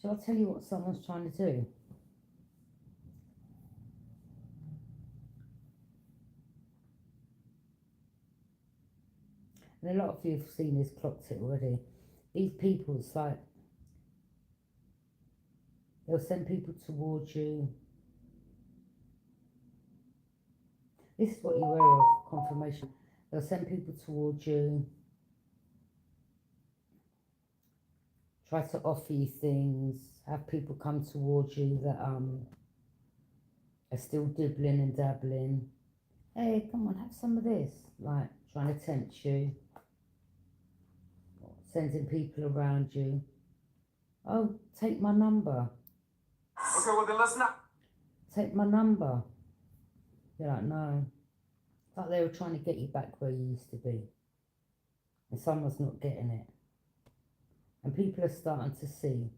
Shall I tell you what someone's trying to do? And a lot of you have seen this, clocked it already. These people, it's like they'll send people towards you. This is what you're aware of, confirmation. They'll send people towards you, try to offer you things, have people come towards you that are still dibbling and dabbling. Hey, come on, have some of this. Like, trying to tempt you, sending people around you. Oh, take my number. Okay, well then let's not. Take my number. You're like, no. It's like they were trying to get you back where you used to be. And someone's not getting it. And people are starting to see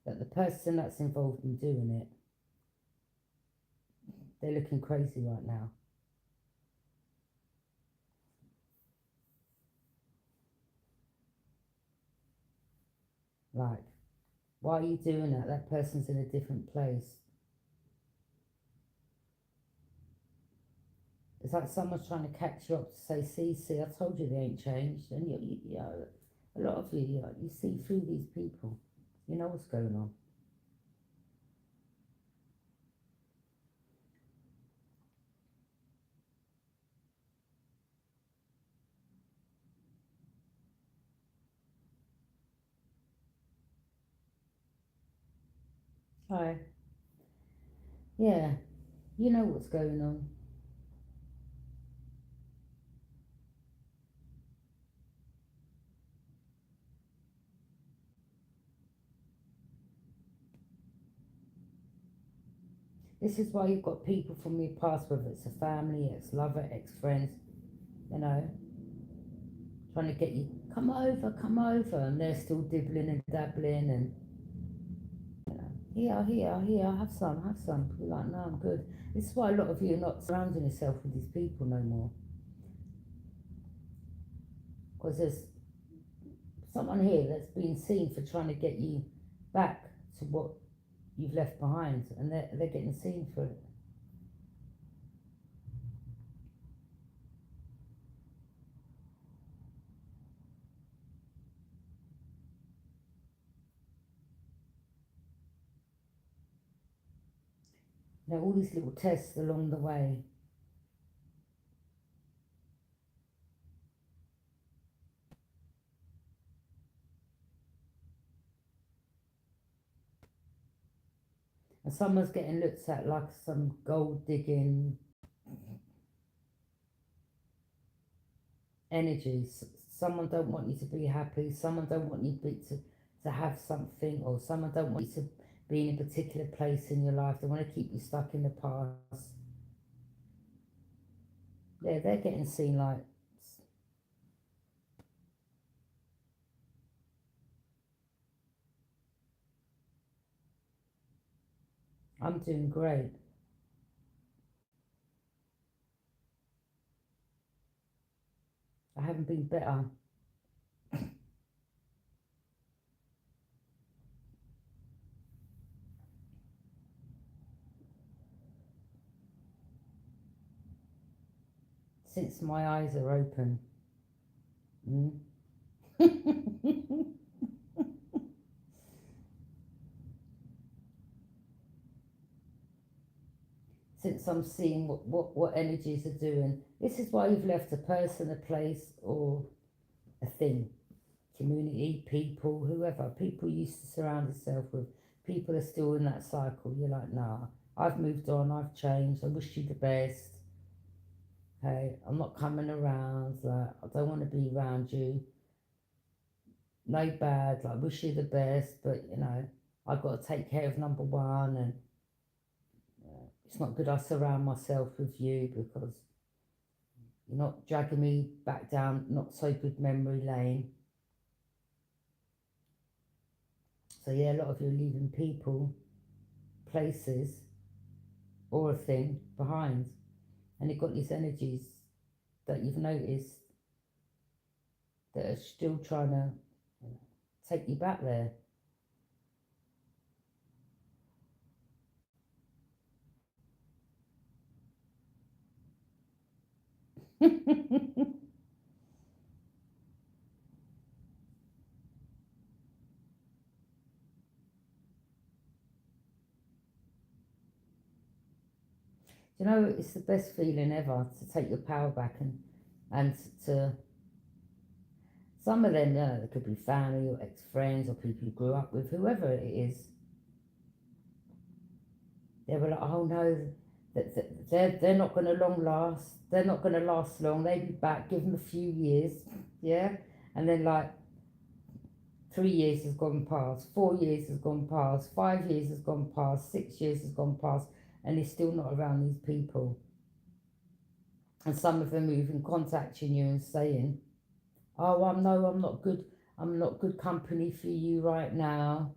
that the person that's involved in doing it, they're looking crazy right now. Like, why are you doing that? That person's in a different place. It's like someone's trying to catch you up to say, see, I told you they ain't changed. And you know, a lot of you, you see through these people. You know what's going on. Hi. Yeah, you know what's going on. This is why you've got people from your past, whether it's a family, ex-lover, ex-friends, you know, trying to get you, come over, and they're still dibbling and dabbling and, here, have some. You're like, no, I'm good. This is why a lot of you are not surrounding yourself with these people no more. Because there's someone here that's been seen for trying to get you back to what you've left behind, and they're getting seen for it. Now, all these little tests along the way. And someone's getting looked at like some gold digging energies. Someone don't want you to be happy. Someone don't want you to have something, or someone don't want you to be in a particular place in your life. They want to keep you stuck in the past. Yeah, they're getting seen like, I'm doing great. I haven't been better. Since my eyes are open. Mm. Since I'm seeing what energies are doing. This is why you've left a person, a place, or a thing. Community, people, whoever. People you used to surround yourself with. People are still in that cycle. You're like, nah, I've moved on, I've changed, I wish you the best. Hey, I'm not coming around, like, I don't want to be around you. No bad, like, wish you the best, but I've got to take care of number one, and it's not good I surround myself with you because you're not dragging me back down not so good memory lane. So yeah, a lot of you are leaving people, places, or a thing behind, and you've got these energies that you've noticed that are still trying to take you back there. You know, it's the best feeling ever to take your power back and to some of them, you know, they could be family or ex-friends or people you grew up with, whoever it is. They were like, oh no, they're not going to long last. They're not going to last long. They'll be back. Give them a few years, yeah. And then like 3 years has gone past, 4 years has gone past, 5 years has gone past, 6 years has gone past, and he's still not around these people. And some of them are even contacting you and saying, "Oh, I'm not good. I'm not good company for you right now."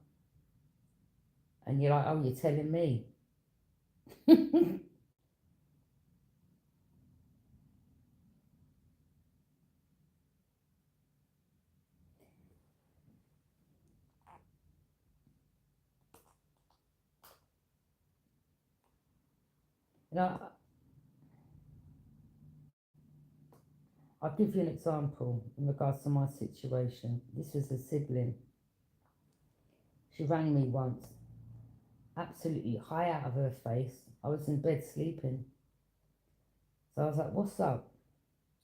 And you're like, "Oh, you're telling me." You know, I'll give you an example in regards to my situation. This was a sibling. She rang me once, absolutely high out of her face. I was in bed sleeping. So I was like, "What's up?"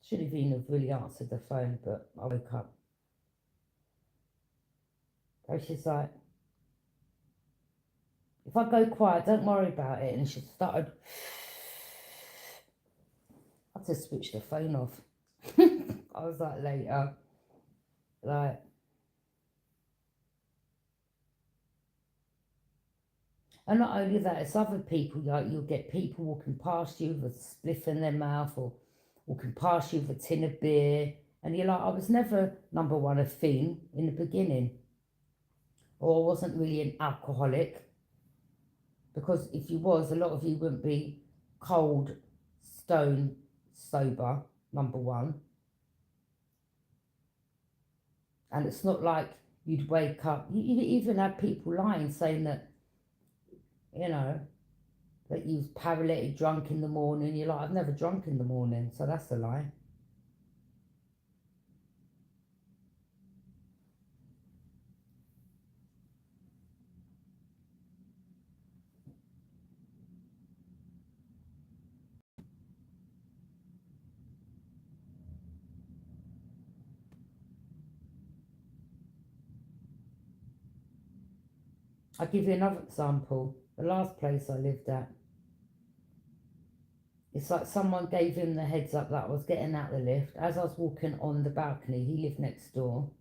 Should have even have really answered the phone, but I woke up. So she's like, "If I go quiet, don't worry about it." And she started, I just switched the phone off. I was like, later, like, and not only that, it's other people, like you'll get people walking past you with a spliff in their mouth or walking past you with a tin of beer. And you're like, I was never, number one, a fiend in the beginning. Or I wasn't really an alcoholic. Because if you was, a lot of you wouldn't be cold, stone, sober, number one. And it's not like you'd wake up. You even had people lying saying that, you know, that you was paralytic drunk in the morning. You're like, I've never drunk in the morning, so that's a lie. I'll give you another example. The last place I lived at, it's like someone gave him the heads up that I was getting out the lift. As I was walking on the balcony, he lived next door.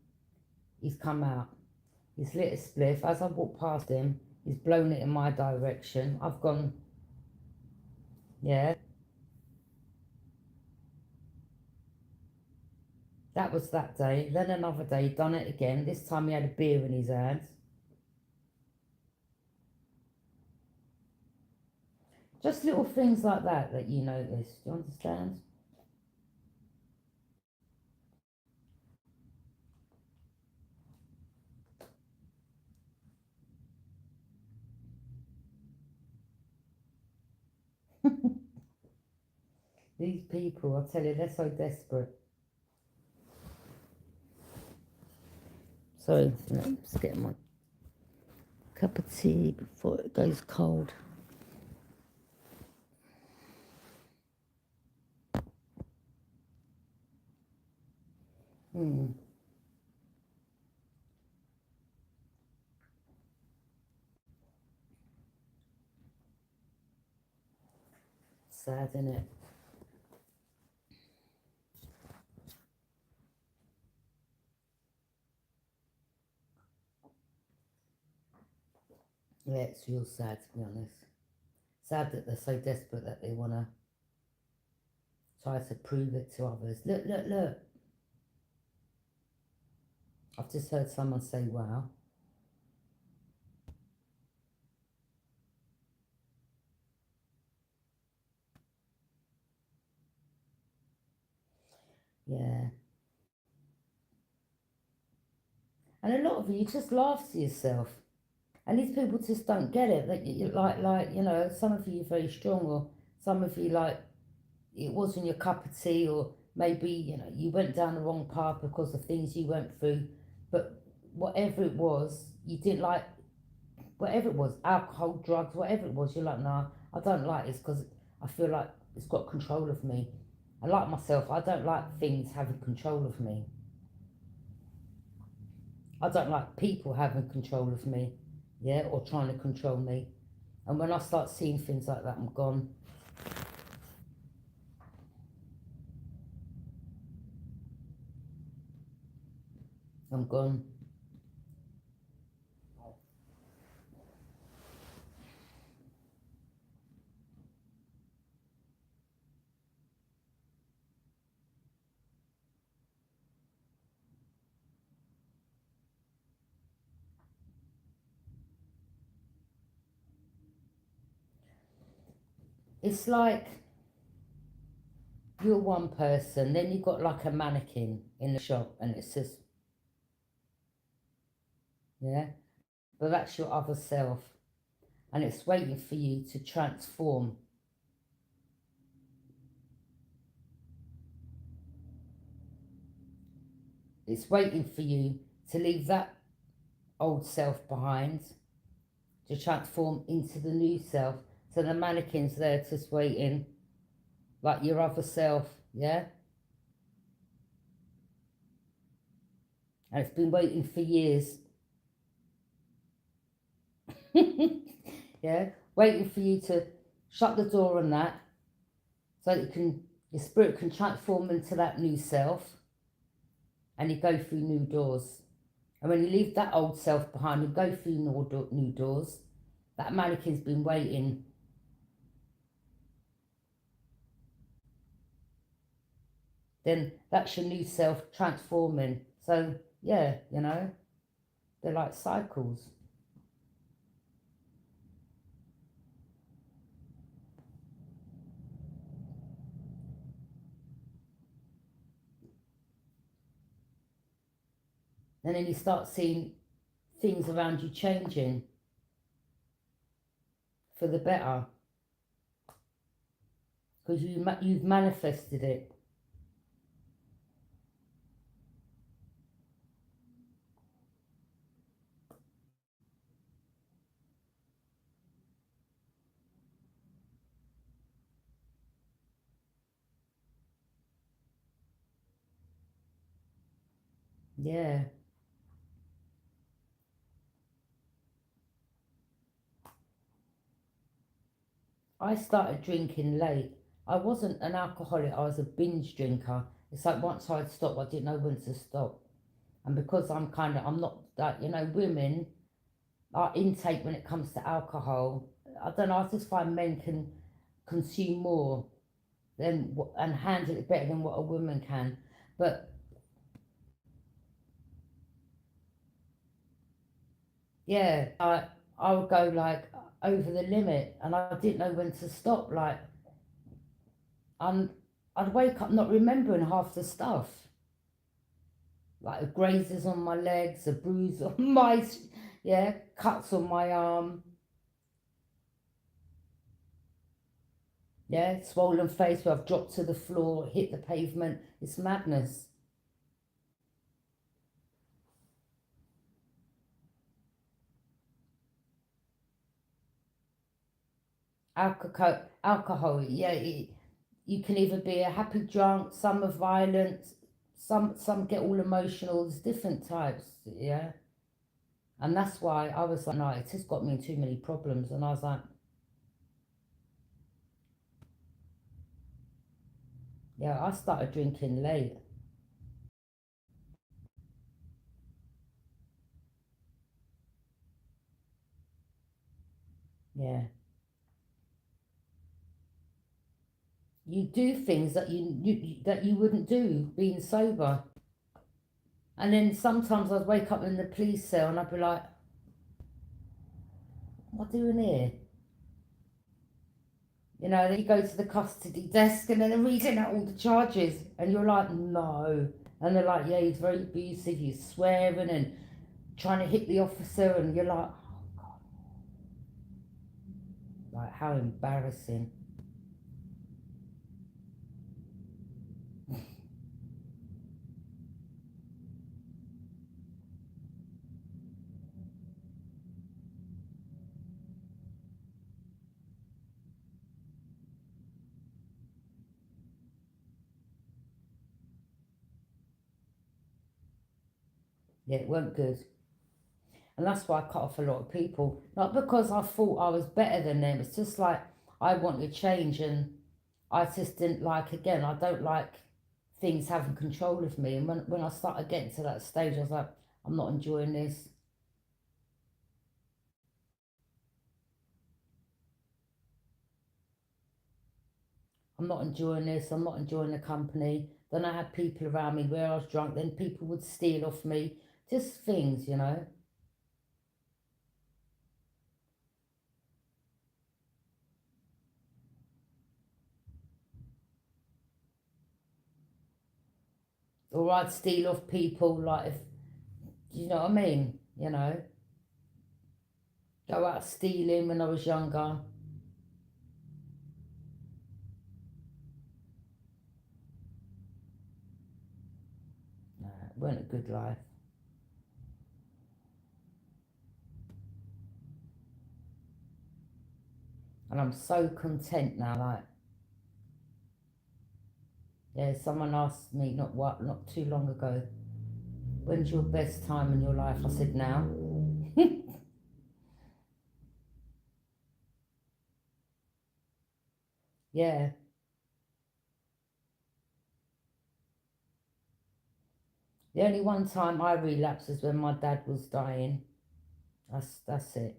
He's come out. He's lit a spliff. As I walked past him, he's blown it in my direction. I've gone, yeah. That was that day. Then another day, done it again. This time he had a beer in his hands. Just little things like that you notice. Do you understand? These people, I tell you, they're so desperate. So, let's get my cup of tea before it goes cold. Sad, isn't it? Yeah, it's real sad, to be honest. Sad that they're so desperate that they want to try to prove it to others. Look, look, look. I've just heard someone say, wow. Yeah. And a lot of you just laugh to yourself. And these people just don't get it. Like, some of you are very strong, or some of you, like, it wasn't your cup of tea, or maybe, you know, you went down the wrong path because of things you went through. But whatever it was, you didn't like, whatever it was, alcohol, drugs, whatever it was, you're like, nah, I don't like this because I feel like it's got control of me. And like myself, I don't like things having control of me. I don't like people having control of me, yeah, or trying to control me. And when I start seeing things like that, I'm gone. I'm gone. It's like you're one person, then you've got like a mannequin in the shop, and it says, yeah, but that's your other self, and it's waiting for you to transform. It's waiting for you to leave that old self behind, to transform into the new self. So the mannequin's there just waiting, like your other self, yeah? And it's been waiting for years. Yeah? Waiting for you to shut the door on that, so that your spirit can transform into that new self, and you go through new doors. And when you leave that old self behind and go through new doors, that mannequin's been waiting. Then that's your new self transforming. So, yeah, you know, they're like cycles. And then you start seeing things around you changing for the better, because you've manifested it. Yeah. I started drinking late. I wasn't an alcoholic, I was a binge drinker. It's like once I'd stopped, I didn't know when to stop. And because I'm not that, you know, women, our intake when it comes to alcohol, I don't know, I just find men can consume more and handle it better than what a woman can. But yeah, I would go like over the limit, and I didn't know when to stop. Like, I'm, I'd wake up not remembering half the stuff, like a grazes on my legs, a bruise on yeah, cuts on my arm, yeah, swollen face where I've dropped to the floor, hit the pavement. It's madness. Alcohol, yeah, you can either be a happy drunk, some are violent, some get all emotional. There's different types, yeah. And that's why I was like, no, it just got me in too many problems. And I was like, yeah, I started drinking late. Yeah. You do things that that you wouldn't do being sober. And then sometimes I'd wake up in the police cell and I'd be like, what am I doing here? You know, then you go to the custody desk and then they're reading out all the charges. And you're like, no. And they're like, yeah, he's very abusive, he's swearing and trying to hit the officer. And you're like, like, how embarrassing. Yeah, it weren't good. And that's why I cut off a lot of people. Not because I thought I was better than them. It's just like I wanted change, and I just didn't like, again, I don't like things having control of me. And when I started getting to that stage, I was like, I'm not enjoying this. I'm not enjoying this. I'm not enjoying the company. Then I had people around me where I was drunk. Then people would steal off me. Just things, you know. Or I'd steal off people, like, if, you know what I mean? You know, go out stealing when I was younger. Nah, it weren't a good life. And I'm so content now. Like, yeah, someone asked me not too long ago, when's your best time in your life? I said, now. Yeah. The only one time I relapsed was when my dad was dying. That's it.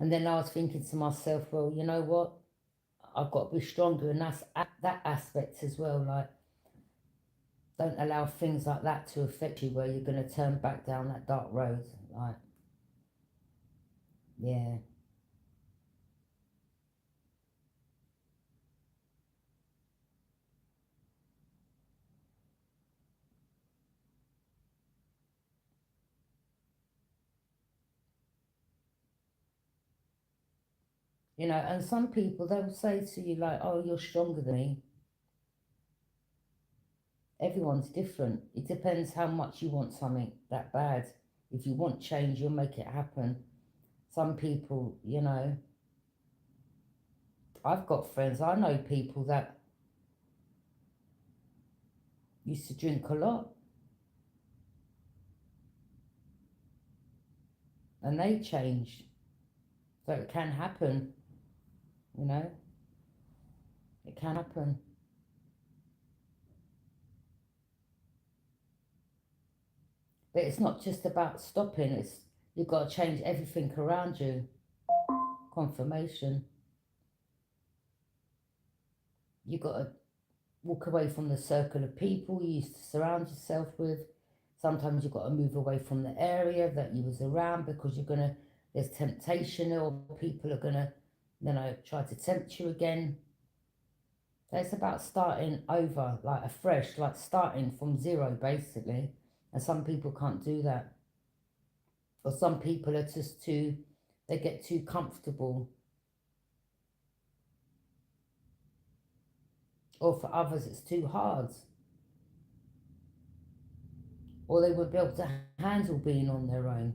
And then I was thinking to myself, well, you know what? I've got to be stronger, and that's that aspect as well. Like, don't allow things like that to affect you, where you're going to turn back down that dark road. Like, yeah, you know. And some people, they'll say to you like, "Oh, you're stronger than me." Everyone's different. It depends how much you want something that bad. If you want change, you'll make it happen. Some people, you know, I've got friends. I know people that used to drink a lot, and they changed. So it can happen, you know. It can happen. But it's not just about stopping, it's you've got to change everything around you. Confirmation. You've got to walk away from the circle of people you used to surround yourself with. Sometimes you've got to move away from the area that you was around, because you're gonna, there's temptation, or people are gonna, you know, try to tempt you again. So it's about starting over, like afresh, like starting from zero basically. And some people can't do that. Or some people are just too, they get too comfortable. Or for others, it's too hard. Or they won't be able to handle being on their own.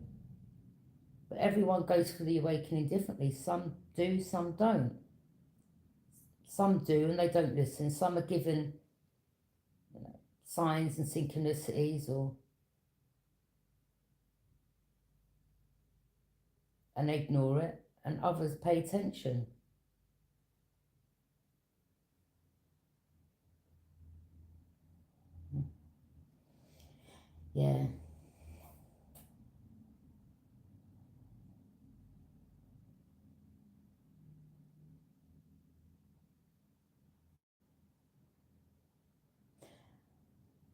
But everyone goes through the awakening differently. Some do, some don't. Some do and they don't listen. Some are given, you know, signs and synchronicities, or and they ignore it, and others pay attention. Yeah.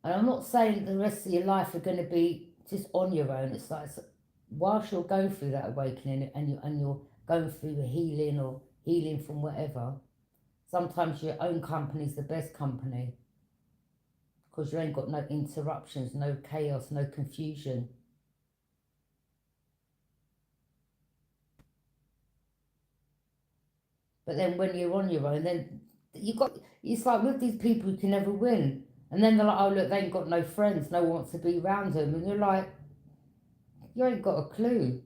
And I'm not saying the rest of your life are going to be just on your own. It's like, whilst you're going through that awakening, and you're going through the healing, or healing from whatever, sometimes your own company is the best company, because you ain't got no interruptions, no chaos, no confusion. But then when you're on your own, then you got, it's like with these people you can never win. And then they're like, oh look, they ain't got no friends, no one wants to be around them. And you're like, You ain't got a clue.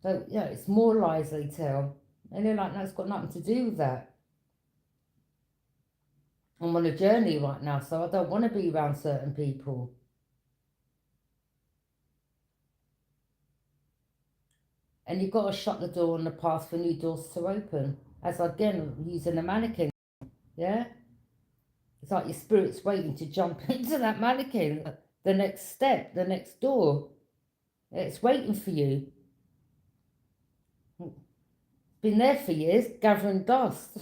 So, yeah, it's more lies they tell. And they're like, no, it's got nothing to do with that. I'm on a journey right now, so I don't want to be around certain people. And you've got to shut the door on the path for new doors to open. As again, using a mannequin, yeah? It's like your spirit's waiting to jump into that mannequin. The next step, the next door. It's waiting for you. Been there for years, gathering dust.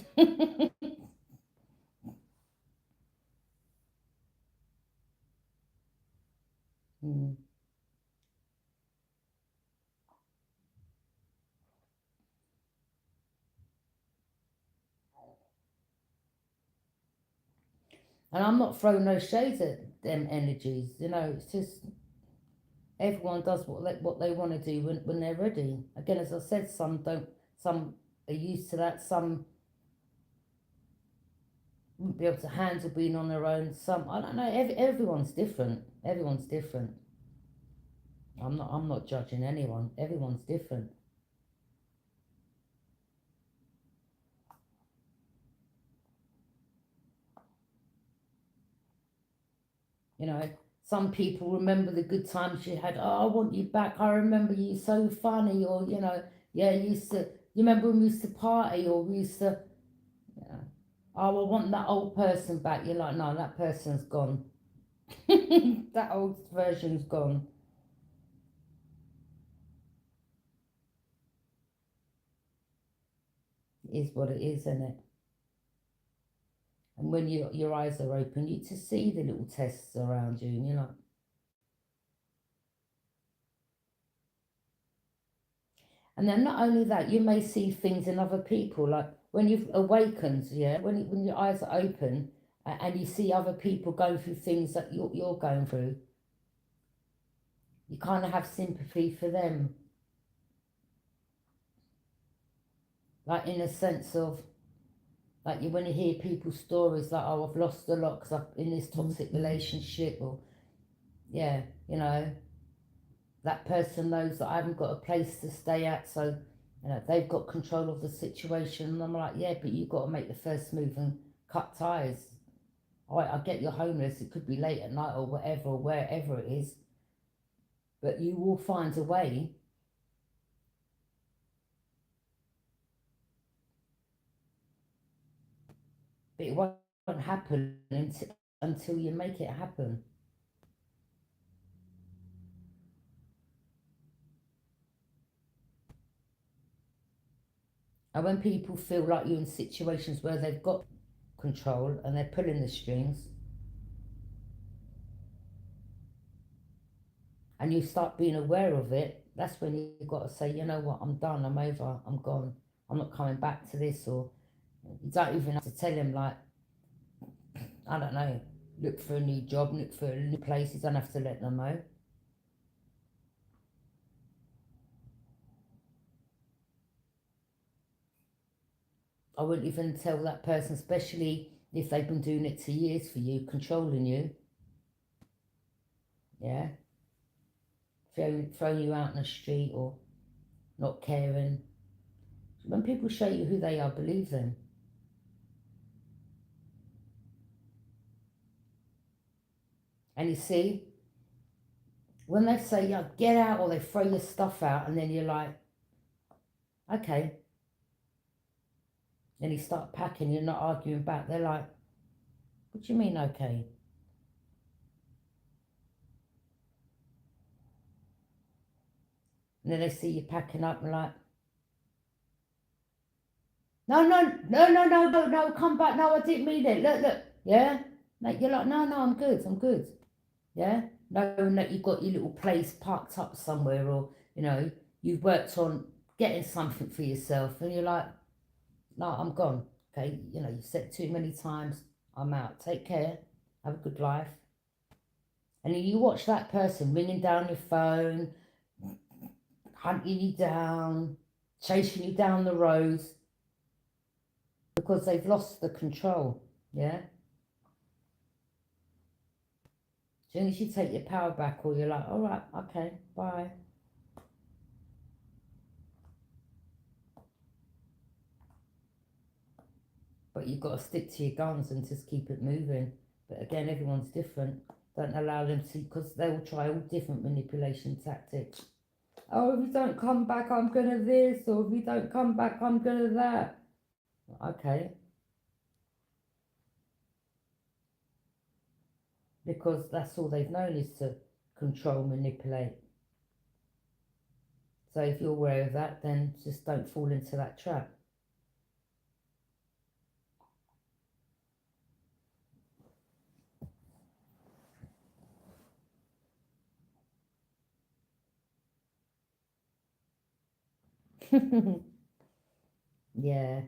Mm. And I'm not throwing no shades at them energies. You know, it's just everyone does what they want to do when they're ready. Again, as I said, some don't. Some are used to that. Some wouldn't be able to handle being on their own. Some, I don't know. Everyone's different. Everyone's different. I'm not judging anyone. Everyone's different. You know, some people remember the good times you had. Oh, I want you back. I remember you so funny. Or, you know, yeah, you used to, you remember when we used to party, or we used to, yeah. Oh, I want that old person back. You're like, no, that person's gone. That old version's gone. It is what it is, isn't it? And when your eyes are open, you to see the little tests around you, and you're like, and then not only that, you may see things in other people, like when you've awakened, yeah, when your eyes are open, and you see other people going through things that you're going through, you kind of have sympathy for them, like in a sense of, like you when you hear people's stories, like, oh, I've lost a lot because I'm in this toxic relationship, or yeah, you know, that person knows that I haven't got a place to stay at, so you know they've got control of the situation. And I'm like, yeah, but you've got to make the first move and cut ties. I get you're homeless. It could be late at night or whatever, or wherever it is, but you will find a way. But it won't happen until you make it happen. And when people feel like you're in situations where they've got control and they're pulling the strings, and you start being aware of it, that's when you've got to say, you know what, I'm done, I'm over, I'm gone, I'm not coming back to this. Or you don't even have to tell him, like, I don't know, look for a new job, look for a new place. You don't have to let them know. I wouldn't even tell that person, especially if they've been doing it for years for you, controlling you, yeah, throwing you out in the street or not caring. When people show you who they are, believe them. And you see, when they say, yeah, get out, or they throw your stuff out, and then you're like, okay. Then you start packing, you're not arguing back. They're like, what do you mean, okay? And then they see you packing up and like, no, no, no, no, no, no, no, come back. No, I didn't mean it. Look, look. Yeah? Like, you're like, no, no, I'm good. I'm good. Yeah? Knowing that you've got your little place parked up somewhere, or, you know, you've worked on getting something for yourself, and you're like, no, I'm gone. Okay? You know, you've said too many times, I'm out. Take care. Have a good life. And then you watch that person ringing down your phone, hunting you down, chasing you down the road, because they've lost the control. Yeah? As soon as you take your power back, or you're like, all right, okay, bye. But you've got to stick to your guns and just keep it moving. But again, everyone's different. Don't allow them to, because they will try all different manipulation tactics. Oh, if you don't come back, I'm gonna this, or if you don't come back, I'm gonna that. Okay. Because that's all they've known is to control, manipulate. So if you're aware of that, then just don't fall into that trap. Yeah.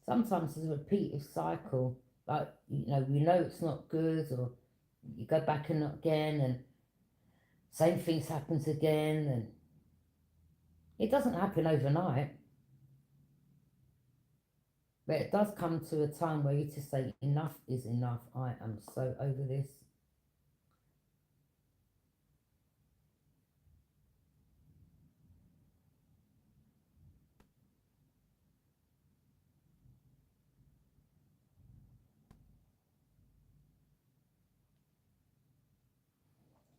Sometimes it's a repeated cycle. Like, we know it's not good, or you go back and again, and same things happens again, and it doesn't happen overnight. But it does come to a time where you just say, enough is enough. I am so over this.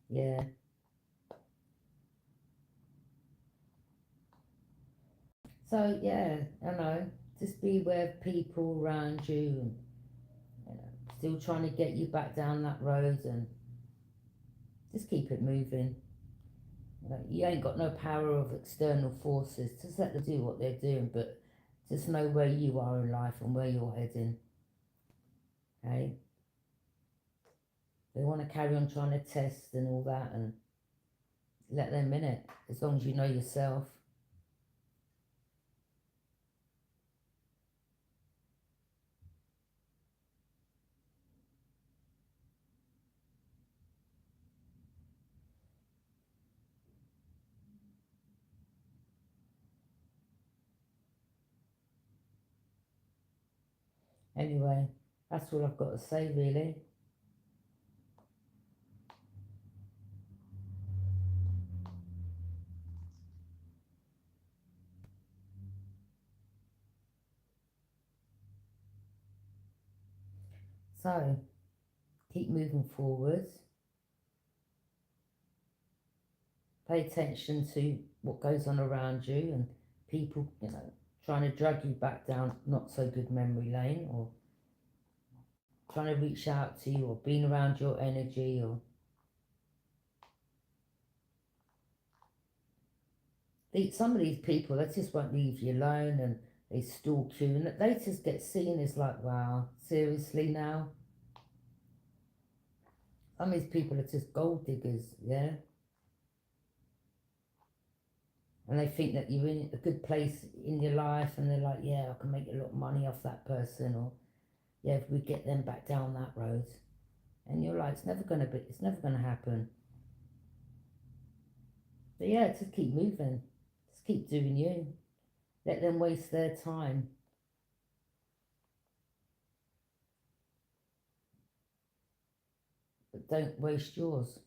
Yeah. So, yeah, just be aware of people around you, and still trying to get you back down that road, and just keep it moving. You ain't got no power of external forces. Just let them do what they're doing, but just know where you are in life and where you're heading. Okay? They want to carry on trying to test and all that, and let them in it, as long as you know yourself. Anyway, that's all I've got to say, really. So, keep moving forward. Pay attention to what goes on around you, and people, trying to drag you back down not so good memory lane, or trying to reach out to you, or being around your energy, or some of these people, they just won't leave you alone, and they stalk you, and they just get seen as like, wow, seriously now? Some of these people are just gold diggers, yeah? And they think that you're in a good place in your life, and they're like, yeah, I can make a lot of money off that person, or yeah, if we get them back down that road. And you're like, it's never gonna happen. But yeah, just keep moving. Just keep doing you. Let them waste their time. But don't waste yours.